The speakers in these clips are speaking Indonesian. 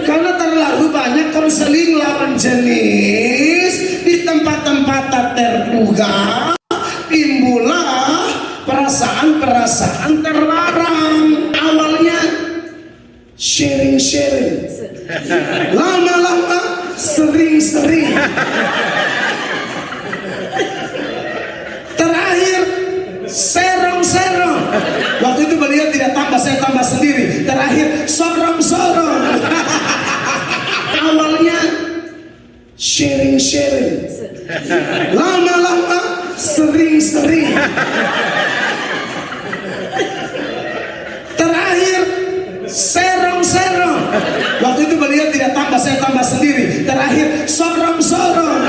Karena terlalu banyak konseling lawan jenis di tempat-tempat tak terduga, timbullah perasaan-perasaan terlarang. Awalnya sharing-sharing, lama-lama sering-sering, terakhir serong-serong. Waktu itu beliau tidak tambah, saya tambah sendiri. Terakhir sorong-sorong. Awalnya sharing-sharing, lama-lama sering-sering, terakhir serong-serong. Waktu itu beliau tidak tambah, saya tambah sendiri. Terakhir sorong-sorong.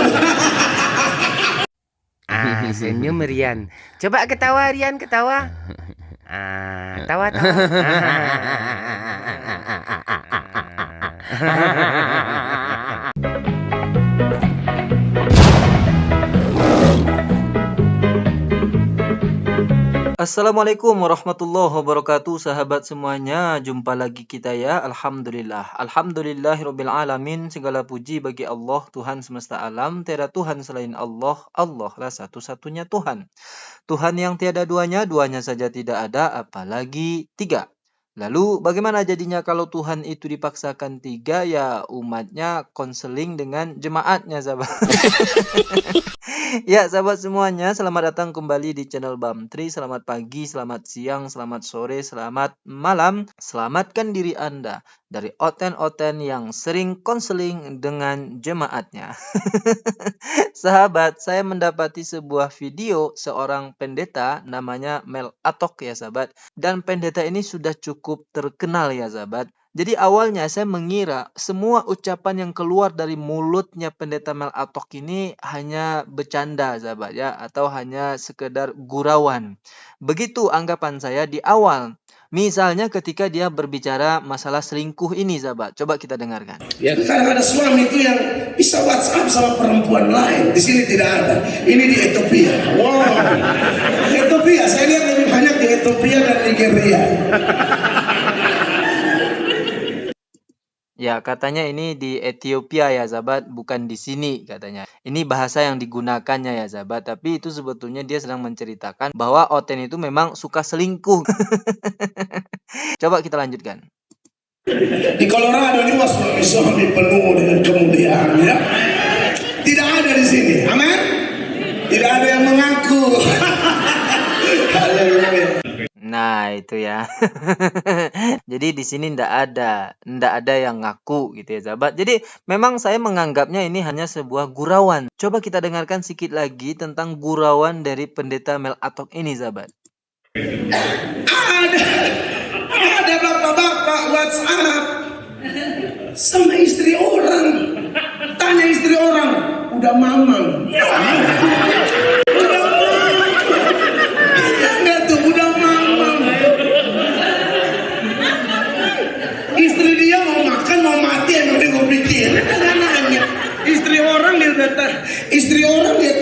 Senyum Rian. Coba ketawa Rian, ketawa. Tawa. Assalamualaikum warahmatullahi wabarakatuh, sahabat semuanya. Jumpa lagi kita ya. Alhamdulillahirabbil alamin. Segala puji bagi Allah, Tuhan semesta alam. Tiada Tuhan selain Allah. Allah lah satu-satunya Tuhan. Tuhan yang tiada duanya, duanya saja tidak ada, apalagi tiga. Lalu bagaimana jadinya kalau Tuhan itu dipaksakan tiga? Ya umatnya konseling dengan jemaatnya, sahabat. Ya sahabat semuanya, selamat datang kembali di channel Bamtri. Selamat pagi, selamat siang, selamat sore, selamat malam. Selamatkan diri Anda dari oten-oten yang sering konseling dengan jemaatnya. Sahabat, saya mendapati sebuah video seorang pendeta namanya Mel Atok ya sahabat. Dan pendeta ini sudah cukup terkenal ya sahabat. Jadi awalnya saya mengira semua ucapan yang keluar dari mulutnya pendeta Mel Atok ini hanya bercanda sahabat ya, atau hanya sekedar gurauan. Begitu anggapan saya di awal. Misalnya ketika dia berbicara masalah selingkuh ini sahabat. Coba kita dengarkan. Ya, kadang ada suami itu yang bisa WhatsApp sama perempuan lain. Di sini tidak ada. Ini di Ethiopia. Wow. Ethiopia, saya lihat lebih banyak di Ethiopia dan Nigeria. Ya, katanya ini di Ethiopia ya sahabat, bukan di sini katanya. Ini bahasa yang digunakannya ya sahabat, tapi itu sebetulnya dia sedang menceritakan bahwa Oten itu memang suka selingkuh. Coba kita lanjutkan. Di Colorado ini suami penuh dengan kemuliaan ya. Tidak ada di sini. Amin. Tidak ada yang mengaku. Haleluya. Nah, itu ya. Jadi di sini ndak ada yang ngaku gitu ya, sahabat. Jadi memang saya menganggapnya ini hanya sebuah gurauan. Coba kita dengarkan sedikit lagi tentang gurauan dari pendeta Mel Atok ini, sahabat. Ada bapak-bapak WhatsApp sama istri orang. Tanya istri orang, udah mamang. Istri dia mau makan, mau mati, emang dia mau pikir. Nanya. Istri orang dia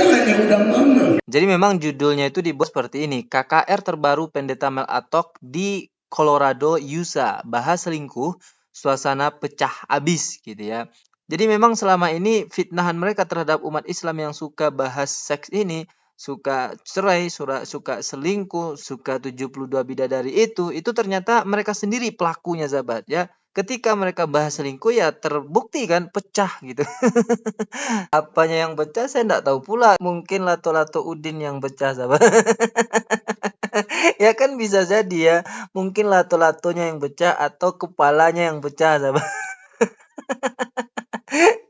tanya, udah mama. Jadi memang judulnya itu dibuat seperti ini. KKR terbaru pendeta Mel Atok di Colorado, USA. Bahas selingkuh, suasana pecah abis gitu ya. Jadi memang selama ini fitnahan mereka terhadap umat Islam yang suka bahas seks ini, suka cerai, suka selingkuh, suka 72 bidadari itu ternyata mereka sendiri pelakunya sahabat ya. Ketika mereka bahas selingkuh ya terbukti kan pecah gitu. Apanya yang pecah saya enggak tahu pula. Mungkin lato-lato Udin yang pecah sahabat. Ya kan bisa jadi ya. Mungkin lato-latonya yang pecah atau kepalanya yang pecah sahabat.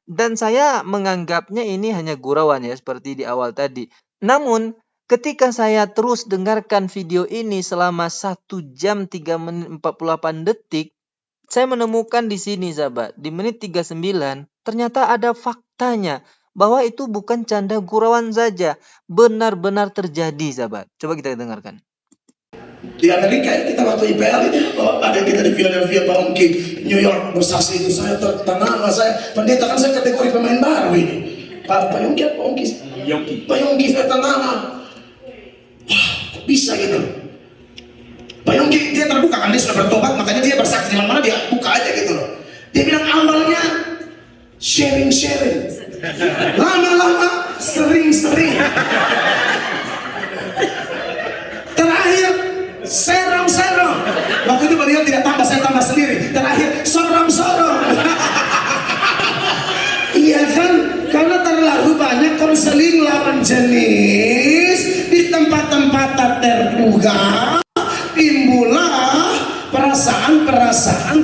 Dan saya menganggapnya ini hanya gurauan ya seperti di awal tadi. Namun ketika saya terus dengarkan video ini selama 1 jam 3 menit 48 detik, saya menemukan di sini sahabat, di menit 39 ternyata ada faktanya bahwa itu bukan canda gurauan saja, benar-benar terjadi sahabat. Coba kita dengarkan. Di Amerika kita waktu IPL ini ada kita di Philadelphia Pound Cake New York bersaksi itu saya tertanam saya pendeta kan saya kategori pemain baru ini Pak Yongki apa Ongkis? Pak Yongki datang nama. Wah, kok bisa gitu? Pak Yongki dia terbuka kan, dia sudah bertobat, makanya dia bersaksi di mana dia buka aja gitu loh. Dia bilang awalnya sharing, lama-lama sering, terakhir serong. Waktu itu beliau tidak tambah, saya tambah sendiri. Terakhir sorong. Iya kan, karena terlalu banyak konseling lawan jenis di tempat-tempat tak terduga, timbullah perasaan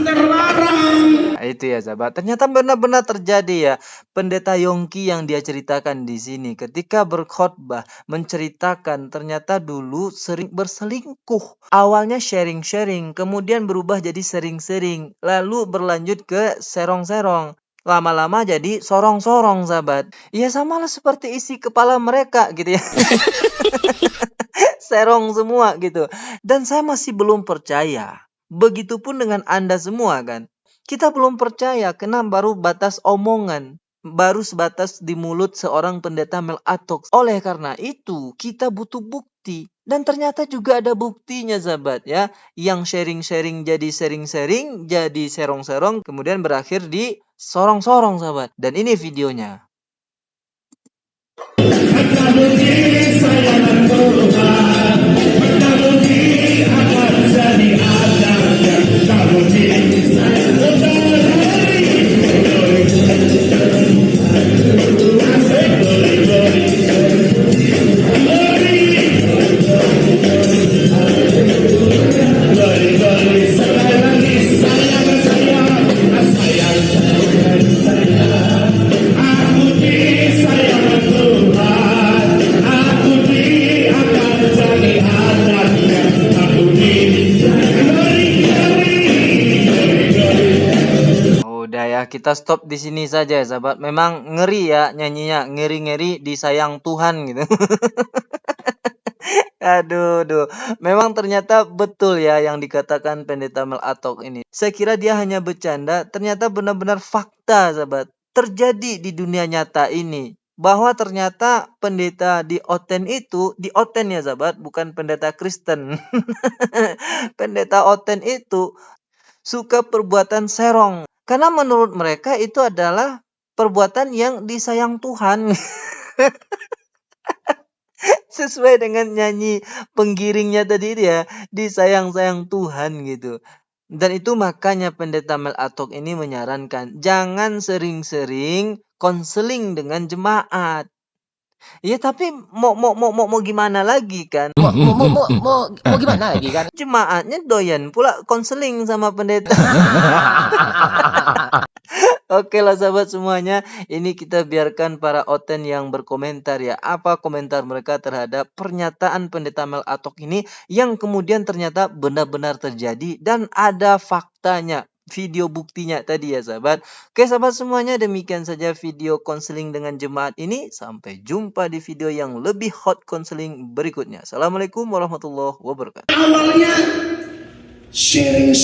terlarang. Nah, itu ya sahabat. Ternyata benar-benar terjadi ya. Pendeta Yongki yang dia ceritakan di sini ketika berkhotbah menceritakan ternyata dulu sering berselingkuh. Awalnya sharing, kemudian berubah jadi sering, lalu berlanjut ke serong. Lama-lama jadi sorong sahabat. Ya samalah seperti isi kepala mereka gitu ya. Serong semua gitu. Dan saya masih belum percaya. Begitupun dengan Anda semua kan. Kita belum percaya karena baru batas omongan. Baru sebatas di mulut seorang pendeta Mel Atok. Oleh karena itu kita butuh bukti. Dan ternyata juga ada buktinya sahabat ya. Yang sharing jadi sering, jadi serong, kemudian berakhir di sorong sahabat. Dan ini videonya. Udah ya, kita stop di sini saja ya sahabat. Memang ngeri ya nyanyinya, ngeri-ngeri disayang Tuhan gitu. Aduh. Memang ternyata betul ya yang dikatakan pendeta Mel Atok ini. Saya kira dia hanya bercanda, ternyata benar-benar fakta sahabat. Terjadi di dunia nyata ini. Bahwa ternyata pendeta di Oten itu, di Oten ya sahabat, bukan pendeta Kristen. Pendeta Oten itu suka perbuatan serong. Karena menurut mereka itu adalah perbuatan yang disayang Tuhan. Sesuai dengan nyanyi penggiringnya tadi dia, disayang-sayang Tuhan gitu. Dan itu makanya pendeta Mel Atok ini menyarankan jangan sering-sering konseling dengan jemaat. Ya tapi mau gimana lagi kan? Mau gimana lagi kan? Jemaatnya doyan pula konseling sama pendeta. Oke lah sahabat semuanya, ini kita biarkan para oten yang berkomentar ya. Apa komentar mereka terhadap pernyataan pendeta Mel Atok ini yang kemudian ternyata benar-benar terjadi dan ada faktanya. Video buktinya tadi ya sahabat. Oke sahabat semuanya, demikian saja video konseling dengan jemaat ini. Sampai jumpa di video yang lebih hot konseling berikutnya. Assalamualaikum warahmatullahi wabarakatuh. Awalnya sharing,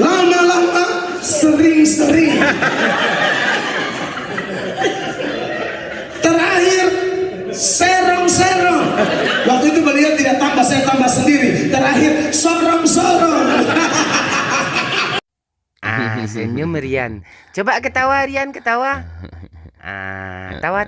lama-lama sering, terakhir serong. Waktu itu beliau tidak tambah, saya tambah sendiri. Terakhir sorong. Senyum Rian. Coba ketawa Rian, ketawa. Tawa.